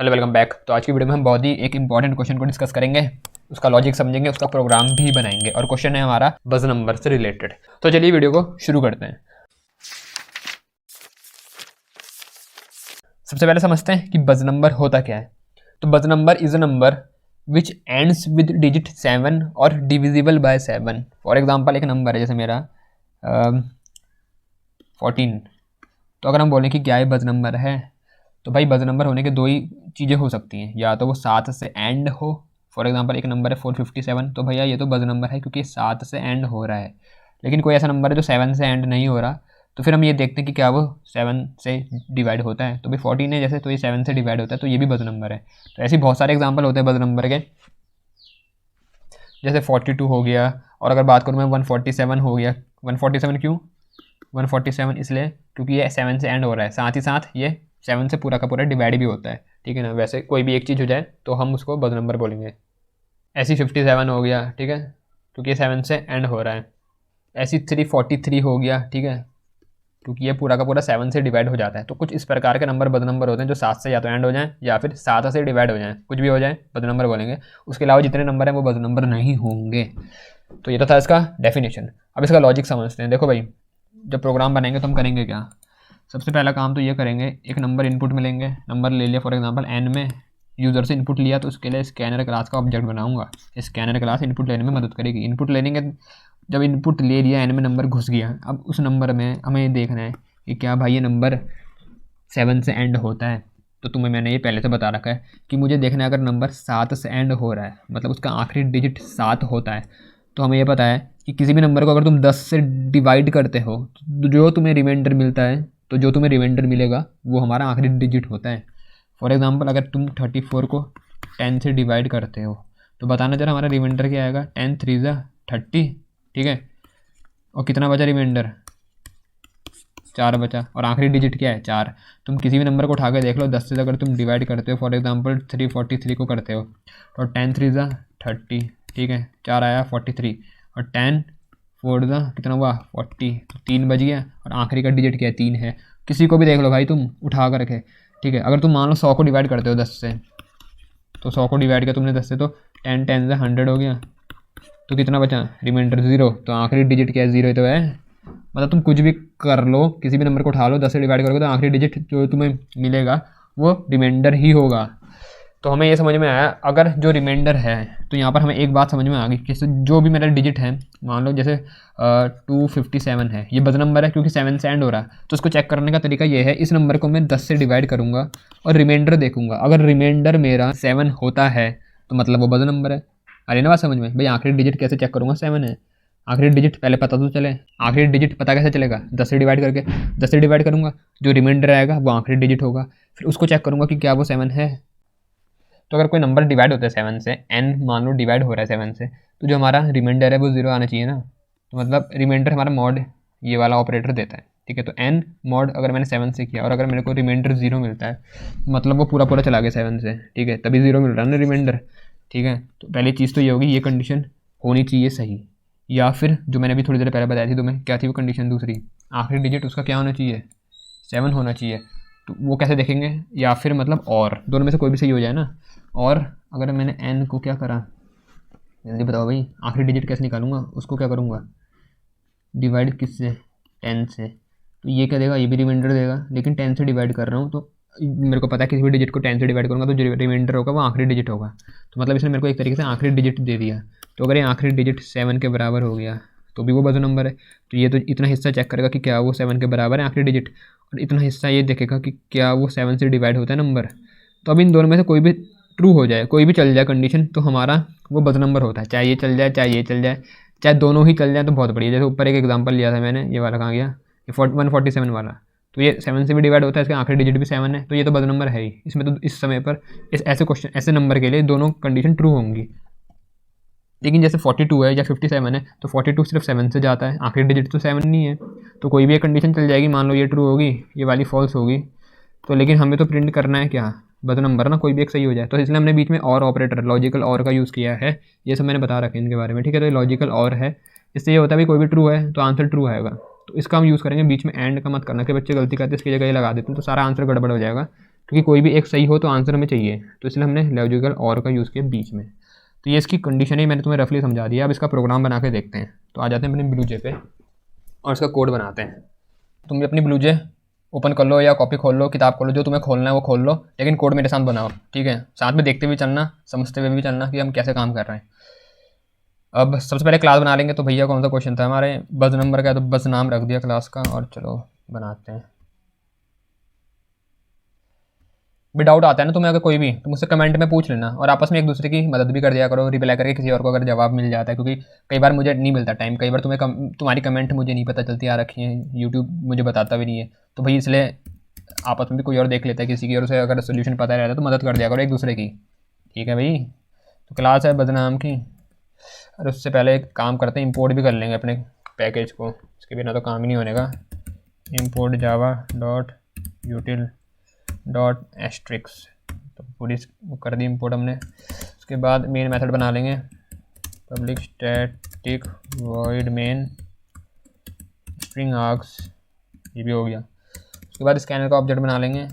Hello welcome back. तो आज की वीडियो में हम बहुत ही एक इंपॉर्टेंट क्वेश्चन को डिस्कस करेंगे, उसका लॉजिक समझेंगे, उसका प्रोग्राम भी बनाएंगे और क्वेश्चन है हमारा बज नंबर से रिलेटेड। तो चलिए वीडियो को शुरू करते हैं। सबसे पहले समझते हैं कि बज नंबर होता क्या है। तो बज number is a number which ends with digit 7 और डिविजिबल बाय 7। फॉर एग्जाम्पल एक नंबर है जैसे मेरा 14। तो अगर हम बोलें कि क्या ये बज नंबर है, तो भाई बज नंबर होने के दो ही चीज़ें हो सकती हैं, या तो वो 7 से एंड हो। फॉर एग्जांपल एक नंबर है 457, तो भैया ये तो बज नंबर है क्योंकि 7 से एंड हो रहा है। लेकिन कोई ऐसा नंबर है जो 7 से एंड नहीं हो रहा, तो फिर हम ये देखते हैं कि क्या वो 7 से डिवाइड होता है। तो भाई 14 है जैसे, तो ये 7 से डिवाइड होता है, तो ये भी बज नंबर है। तो ऐसे बहुत सारे एग्जाम्पल होते हैं बज नंबर के, जैसे 42 हो गया। और अगर बात करूँ मैं 147 हो गया। 147 क्यों? 147 इसलिए क्योंकि ये 7 से एंड हो रहा है, साथ ही साथ ये 7 से पूरा का पूरा डिवाइड भी होता है, ठीक है ना। वैसे कोई भी एक चीज़ हो जाए तो हम उसको बज नंबर बोलेंगे। ऐसी 57 हो गया, ठीक है, क्योंकि ये 7 से एंड हो रहा है। ऐसी 343 हो गया, ठीक है, क्योंकि ये पूरा का पूरा 7 से डिवाइड हो जाता है। तो कुछ इस प्रकार के नंबर बद नंबर होते हैं जो 7 से या तो एंड हो जाएं या फिर 7 से डिवाइड हो जाएं, कुछ भी हो जाए बद नंबर बोलेंगे। उसके अलावा जितने नंबर हैं वो बद नंबर नहीं होंगे। तो ये तो था इसका डेफिनेशन। अब इसका लॉजिक समझते हैं। देखो भाई, जब प्रोग्राम बनाएंगे तो हम करेंगे क्या? सबसे पहला काम तो ये करेंगे, एक नंबर इनपुट में लेंगे। नंबर ले लिया फॉर एग्जांपल n में, यूज़र से इनपुट लिया, तो उसके लिए स्कैनर क्लास का ऑब्जेक्ट बनाऊंगा। स्कैनर क्लास इनपुट लेने में मदद करेगी। इनपुट लेने के जब इनपुट ले लिया, n में नंबर घुस गया, अब उस नंबर में हमें ये देखना है कि क्या भाई ये नंबर 7 से एंड होता है। तो तुम्हें मैंने ये पहले से बता रखा है कि मुझे देखना है अगर नंबर 7 से एंड हो रहा है, मतलब उसका आखिरी डिजिट 7 होता है, तो हमें ये पता है कि किसी भी नंबर को अगर तुम 10 से डिवाइड करते हो तो जो तुम्हें रिमाइंडर मिलता है, तो जो तुम्हें रिमाइंडर मिलेगा वो हमारा आखिरी डिजिट होता है। फॉर एग्जांपल अगर तुम 34 को 10 से डिवाइड करते हो, तो बताना जरा हमारा रिमाइंडर क्या आएगा। 10 3 30, ठीक है, और कितना बचा रिमाइंडर? 4 बचा, और आखिरी डिजिट क्या है? 4। तुम किसी भी नंबर को उठा के देख लो, 10 से अगर तुम डिवाइड करते हो, फॉर एग्जांपल 343 को करते हो, तो 10 3 30, ठीक है, 4 आया 43, और 10 4 कितना हुआ 40, 3 बज गया, और आखिरी का डिजिट क्या है? 3 है। किसी को भी देख लो भाई तुम उठा कर रखे, ठीक है। अगर तुम मान लो 100 को डिवाइड करते हो 10 से, तो 100 को डिवाइड किया तुमने 10 से, तो 10 10 100 हो गया, तो कितना बचा? रिमाइंडर 0। तो आखिरी डिजिट क्या है? 0 तो है। मतलब तुम कुछ भी कर लो, किसी भी नंबर को उठा लो, 10 से डिवाइड करोगे तो आखिरी डिजिट जो तुम्हें मिलेगा वो रिमाइंडर ही होगा। तो हमें ये समझ में आया, अगर जो रिमाइंडर है, तो यहाँ पर हमें एक बात समझ में आ गई कि जो भी मेरा डिजिट है, मान लो जैसे 257 है, ये बज नंबर है क्योंकि 7 से एंड हो रहा है। तो उसको चेक करने का तरीका ये है, इस नंबर को मैं 10 से डिवाइड करूँगा और रिमाइंडर देखूंगा। अगर रिमाइंडर मेरा 7 होता है तो मतलब वो बज नंबर है। अरे ना बात समझ में? भाई आखिरी डिजिट कैसे चेक करूँगा? 7 है, आखिरी डिजिट पहले पता तो चले। आखिरी डिजिट पता कैसे चलेगा? 10 से डिवाइड करके। 10 से डिवाइड करूँगा, जो रिमाइंडर आएगा वो आखिरी डिजिट होगा, फिर उसको चेक करूँगा कि क्या वो 7 है। तो अगर कोई नंबर डिवाइड होता है 7 से, n मान लो डिवाइड हो रहा है 7 से, तो जो हमारा रिमाइंडर है वो 0 आना चाहिए ना। तो मतलब रिमाइंडर हमारा मॉड ये वाला ऑपरेटर देता है, ठीक है। तो n मॉड अगर मैंने 7 से किया और अगर मेरे को रिमाइंडर 0 मिलता है, मतलब वो पूरा पूरा चला गया 7 से, ठीक है, तभी 0 मिल रहा है ना रिमाइंडर, ठीक है। तो पहली चीज़ तो ये होगी, ये कंडीशन होनी चाहिए सही। या फिर जो मैंने अभी थोड़ी देर पहले बताई थी तुम्हें, क्या थी वो कंडीशन दूसरी? आखिरी डिजिट उसका क्या होना चाहिए? 7 होना चाहिए। तो वो कैसे देखेंगे? या फिर मतलब और दोनों में से कोई भी सही हो जाए ना। और अगर मैंने n को क्या करा, जल्दी बताओ भाई, आखिरी डिजिट कैसे निकालूंगा? उसको क्या करूँगा? डिवाइड किससे? 10 से। तो ये क्या देगा? ये भी रिमाइंडर देगा, लेकिन 10 से डिवाइड कर रहा हूँ तो मेरे को पता है किसी भी डिजिट को 10 से डिवाइड करूँगा तो जो रिमाइंडर होगा वो आखिरी डिजिट होगा। तो मतलब इसने मेरे को एक तरीके से आखिरी डिजिट दे दिया। तो अगर ये आखिरी डिजिट 7 के बराबर हो गया तो भी वो बज नंबर है। तो ये तो इतना हिस्सा चेक करेगा कि क्या वो 7 के बराबर है आखिरी डिजिट, और इतना हिस्सा ये देखेगा कि क्या वो 7 से डिवाइड होता है नंबर। तो अब इन दोनों में से कोई भी ट्रू हो जाए, कोई भी चल जाए कंडीशन, तो हमारा वो बज नंबर होता है। चाहे ये चल जाए, चाहे ये चल जाए, चाहे दोनों ही चल जाए तो बहुत बढ़िया। जैसे ऊपर एक एग्जांपल लिया था मैंने, ये वाला कहाँ गया? ये 147 वाला, तो ये 7 से भी डिवाइड होता है, इसका आखिरी डिजिट भी 7 है, तो ये तो बज नंबर है ही। इसमें तो इस समय पर इस ऐसे क्वेश्चन, ऐसे नंबर के लिए दोनों कंडीशन ट्रू होंगी। लेकिन जैसे 42 है या 57 है, तो 42 सिर्फ 7 से जाता है, आखिरी डिजिट तो 7 नहीं है, तो कोई भी एक कंडीशन चल जाएगी। मान लो ये ट्रू होगी, ये वाली फॉल्स होगी, तो लेकिन हमें तो प्रिंट करना है क्या? बज नंबर ना, कोई भी एक सही हो जाए। तो इसलिए हमने बीच में और ऑपरेटर, लॉजिकल और का यूज़ किया है। ये सब मैंने बता रखे इनके बारे में, ठीक है। तो ये लॉजिकल और है, इससे ये होता है भाई कोई भी ट्रू है तो आंसर ट्रू आएगा। तो इसका हम यूज़ करेंगे। बीच में एंड का मत करना कि बच्चे गलती करते इसकी जगह ये लगा देते हैं तो सारा आंसर गड़बड़ हो जाएगा। क्योंकि कोई भी एक सही हो तो आंसर हमें चाहिए, तो इसलिए हमने लॉजिकल और का यूज़ किया बीच में। तो ये इसकी कंडीशन ही मैंने तुम्हें रफली समझा दिया। अब इसका प्रोग्राम बना के देखते हैं। तो आ जाते हैं अपने ब्लूजे पे और इसका कोड बनाते हैं। तुम भी अपनी ब्लूजे ओपन कर लो या कॉपी खोल लो, किताब खोल लो, जो तुम्हें खोलना है वो खोल लो, लेकिन कोड मेरे साथ बनाओ, ठीक है। साथ में देखते हुए चलना, समझते हुए भी चलना कि हम कैसे काम कर रहे हैं। अब सबसे पहले क्लास बना लेंगे। तो भैया कौन सा क्वेश्चन था हमारे, बस नंबर का, तो बस नाम रख दिया क्लास का, और चलो बनाते हैं। भी डाउट आता है ना तुम्हें अगर कोई भी, तो मुझसे कमेंट में पूछ लेना, और आपस में एक दूसरे की मदद भी कर दिया करो, रिप्लाई करके किसी और को अगर जवाब मिल जाता है, क्योंकि कई बार मुझे नहीं मिलता टाइम, कई बार तुम्हारी कमेंट मुझे नहीं पता चलती आ रखी है, यूट्यूब मुझे बताता भी नहीं है। तो भाई इसलिए आपस में भी कोई और देख लेता है किसी की, और उसे अगर सोल्यूशन पता रहता है तो मदद कर दिया करो एक दूसरे की, ठीक है भाई। तो क्लास है बदनाम की, और उससे पहले एक काम करते हैं, इंपोर्ट भी कर लेंगे अपने पैकेज को, इसके बिना तो काम ही नहीं होने का। Import Java dot util dot asterisk, तो पूरी कर दी इंपोर्ट हमने। उसके बाद मेन मेथड बना लेंगे, public static void main string arcs, ये भी हो गया। उसके बाद स्कैनर का ऑब्जेक्ट बना लेंगे,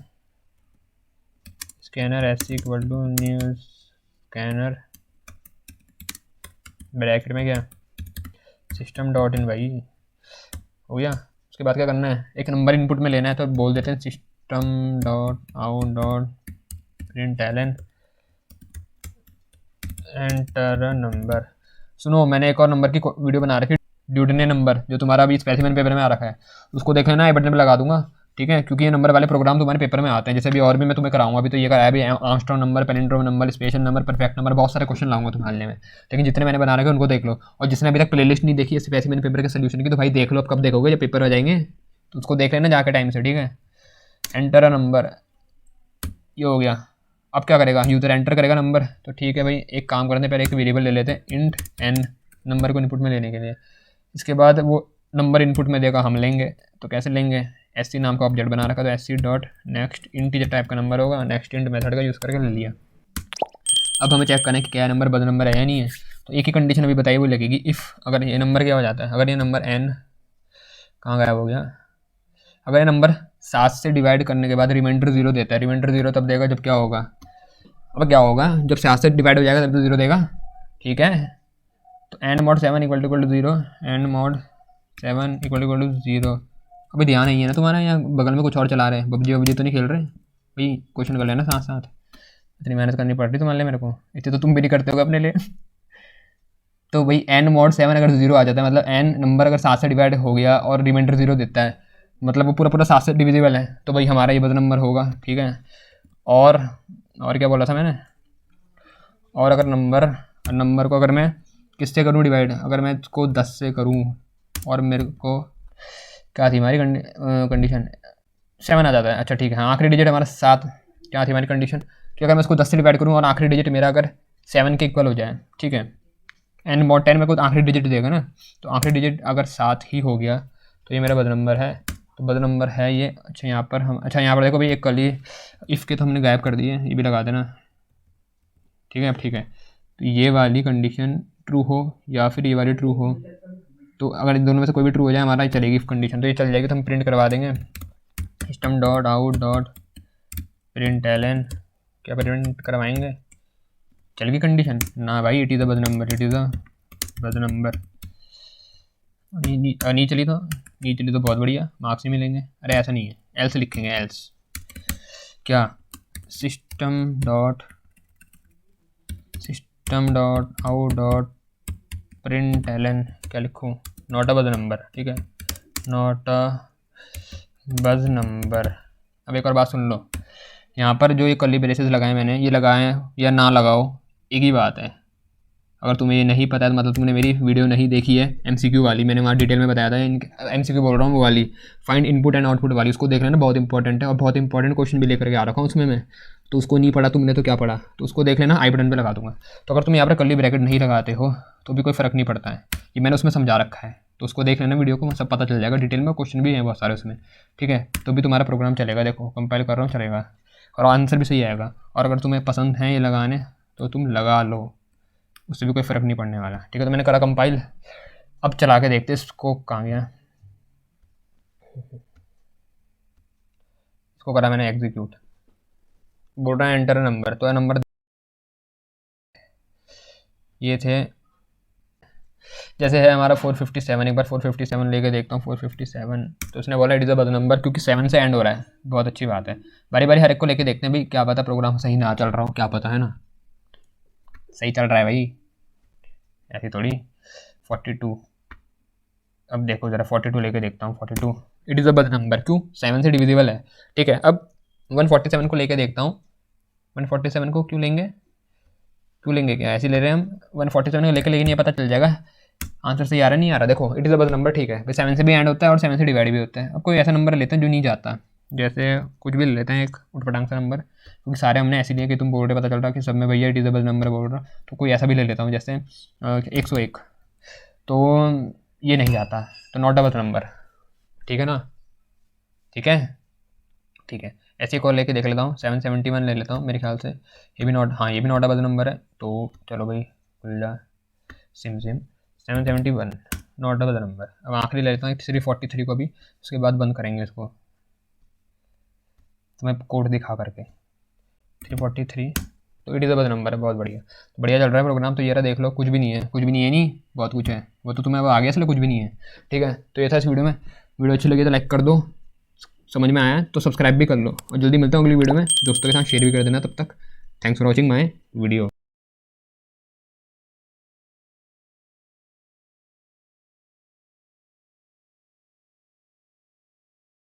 scanner S equal to new scanner, bracket में क्या सिस्टम डॉट इन, भाई हो गया। उसके बाद क्या करना है, एक नंबर इनपुट में लेना है, तो बोल देते हैं system dot out dot println enter number. सुनो, मैंने एक और नंबर की वीडियो बना रखी, ड्यूडने नंबर, जो तुम्हारा अभी स्पेसिमेन पेपर में आ रखा है, उसको देख लेना, आई बटन पे लगा दूंगा, ठीक है। क्योंकि ये नंबर वाले प्रोग्राम तुम्हारे पेपर में आते हैं, जैसे भी और भी मैं तुम्हें कराऊंगा। अभी तो ये कराया भी, Armstrong number, palindrome number, special number, perfect number, बहुत सारे क्वेश्चन लाऊंगा तुम्हारे में, लेकिन जितने मैंने बना रखे उनको देख लो। और जिसने अभी तक प्लेलिस्ट नहीं देखी है स्पेसिमेन पेपर के सोल्यूशन की, तो भाई देख लो, अब कब देखोगे, जब पेपर हो जाएंगे, तो उसको देख लेना जाकर टाइम से, ठीक है। एंटर अ नंबर, ये हो गया। अब क्या करेगा, यूज़र एंटर करेगा नंबर, तो ठीक है भाई। एक काम करते हैं, पहले एक वेरिएबल ले लेते हैं इंट एन, नंबर को इनपुट में लेने के लिए। इसके बाद वो नंबर इनपुट में देगा, हम लेंगे, तो कैसे लेंगे, एस सी नाम का ऑब्जेक्ट बना रखा, तो S C dot next integer type का नंबर होगा, नेक्स्ट इंट मेथड का यूज़ करके ले लिया। अब हमें चेक करना है कि क्या नंबर बद नंबर है या नहीं है। तो एक ही कंडीशन अभी बताई वो लगेगी, इफ़ अगर ये नंबर क्या हो जाता है, अगर ये नंबर एन कहाँ गायब हो गया, अगर ये नंबर 7 से डिवाइड करने के बाद रिमाइंडर 0 देता है, रिमाइंडर 0 तब देगा जब क्या होगा, अब क्या होगा, जब 7 से डिवाइड हो जाएगा तब तो 0 देगा, ठीक है। तो N mod 7 equal to 0, N mod 7 equal to 0। अभी ध्यान नहीं है ना तुम्हारा, यहाँ बगल में कुछ और चला रहे हैं, पबजी तो नहीं खेल रहे भाई, क्वेश्चन कर लेना साथ साथ, इतनी मेहनत करनी पड़ रही तुम्हारे लिए मेरे को, इतने तो तुम भी नहीं करते हो अपने लिए। तो भाई एन मॉड 7 अगर 0 आ जाता है, मतलब एन नंबर अगर 7 से डिवाइड हो गया और रिमाइंडर 0 देता है, मतलब वो पूरा पूरा 7 से डिविजिबल है, तो भाई हमारा ये बद नंबर होगा, ठीक है। और क्या बोला था मैंने, और अगर नंबर को अगर मैं किससे करूँ डिवाइड, अगर मैं इसको 10 से करूँ, और मेरे को क्या थी हमारी कंडीशन, 7 आ जाता है, अच्छा ठीक है। हाँ, आखिरी डिजिट हमारा 7, क्या थी हमारी कंडीशन, कि अगर मैं इसको 10 से डिवाइड करूँ और आखिरी डिजिट मेरा अगर 7 के इक्वल हो जाए, ठीक है। एन मॉड 10 मेरे को आखिरी डिजिट देगा ना, तो आखिरी डिजिट अगर 7 ही हो गया तो ये मेरा बद नंबर है, तो बद नंबर है ये। अच्छा यहाँ पर हम, अच्छा यहाँ पर देखो भाई, एक कली इफ़ के तो हमने गायब कर दिए, ये भी लगा देना, ठीक है। अब ठीक है, तो ये वाली कंडीशन ट्रू हो या फिर ये वाली ट्रू हो, तो अगर इन दोनों में से कोई भी ट्रू हो जाए हमारा चलेगी इफ कंडीशन, तो ये चल जाएगी, तो हम प्रिंट करवा देंगे system dot out dot println, क्या प्रिंट करवाएंगे, चल गई कंडीशन ना भाई, इट इज़ अ बद नंबर, इट इज़ अ बद नंबर। नहीं चली तो बहुत बढ़िया, मार्क्स नहीं मिलेंगे। अरे ऐसा नहीं है, एल्स लिखेंगे, एल्स क्या, system dot out dot println, क्या लिखूँ, नॉट अ बद नंबर, ठीक है, नॉट अ बद नंबर। अब एक और बात सुन लो, यहाँ पर जो ये कर्ली ब्रेसेस लगाए मैंने, ये लगाए या ना लगाओ एक ही बात है। अगर तुम्हें ये नहीं पता है तो मतलब तुमने मेरी वीडियो नहीं देखी है एमसीक्यू वाली, मैंने वहाँ डिटेल में बताया था, एमसीक्यू बोल रहा हूँ वो वाली, फाइंड इनपुट एंड आउटपुट वाली, उसको देख लेना, बहुत इंपॉर्टेंट है, और बहुत इंपॉर्टेंट क्वेश्चन भी लेकर के आ रखा हूँ उसमें मैं, तो उसको नहीं पढ़ा तुमने तो क्या पढ़ा, तो उसको देख लेना, आई बटन पर लगा दूंगा। तो अगर तुम यहाँ पर कर्ली ब्रैकेट नहीं लगाते हो तो भी कोई फ़र्क नहीं पड़ता है, ये मैंने उसमें समझा रखा है, तो उसको देख लेना वीडियो को, सब पता चल जाएगा डिटेल में, क्वेश्चन भी हैं बहुत सारे उसमें, ठीक है। तो भी तुम्हारा प्रोग्राम चलेगा, देखो कंपाइल कर रहा हूँ, चलेगा, और आंसर भी सही आएगा। और अगर तुम्हें पसंद है ये लगाने तो तुम लगा लो, उससे भी कोई फ़र्क नहीं पड़ने वाला, ठीक है। तो मैंने करा कंपाइल, अब चला के देखते इसको, कहाँ गया, इसको करा मैंने एग्जीक्यूट, बोल रहा है एंटर नंबर, तो नंबर ये थे, जैसे है हमारा 457, एक बार 457 लेके देखता हूँ 457, तो उसने बोला इट इज़ अ बद नंबर क्योंकि 7 से एंड हो रहा है, बहुत अच्छी बात है। बारी बारी हर एक को लेके देखते हैं भाई, क्या पता प्रोग्राम सही ना चल रहा हो, क्या पता, है ना, सही चल रहा है भाई, ऐसी थोड़ी। 42, अब देखो ज़रा 42 लेके देखता हूँ, 42 इट इज़ अ बद नंबर, क्यों, 7 से डिविजिबल है, ठीक है। अब 147 को लेके देखता हूँ, 147 को क्यों लेंगे क्या, ऐसे ले रहे हैं हम 147 को लेके, लेकिन ये पता चल जाएगा आंसर सही आ रहा नहीं आ रहा। देखो इट इज़ अ बद नंबर, ठीक है भाई, 7 से भी एंड होता है और 7 से डिवाइड भी होता है। अब कोई ऐसा नंबर लेते हैं जो नहीं जाता, जैसे कुछ भी ले लेते हैं एक उठपटांग सा नंबर, क्योंकि सारे हमने ऐसे लिए कि तुम बोल रहे पता चल रहा कि सब में भैया इट इज़ अ बद नंबर बोल रहा, तो कोई ऐसा भी ले लेता हूँ जैसे 101, तो ये नहीं जाता, तो नॉट अ बद नंबर, ठीक है ना, ठीक है, ठीक है। ऐसे एक और लेके देख लेता हूँ, 771 ले लेता हूँ, मेरे ख्याल से ये भी नॉट, हाँ ये भी नॉट अ बद नंबर है, तो चलो भाई खुल्ला सिम 771 नॉट अ बद नंबर। अब आखिरी ले लेता हूँ 343 को भी, उसके बाद बंद करेंगे इसको, तो मैं कोड दिखा करके 343, तो इट इज़ अ बद नंबर है, बहुत बढ़िया, तो बढ़िया चल रहा है प्रोग्राम। तो ये रहा, देख लो, कुछ भी नहीं है, कुछ भी नहीं है, नहीं बहुत कुछ है, वो तो तुम्हें अब आ गया, इसलिए कुछ भी नहीं है, ठीक है। तो ये था इस वीडियो में, वीडियो अच्छी लगी तो लाइक कर दो, समझ में आया तो सब्सक्राइब भी कर लो, और जल्दी मिलता हूँ अगली वीडियो में, दोस्तों के साथ शेयर भी कर देना। तब तक thanks for watching my video.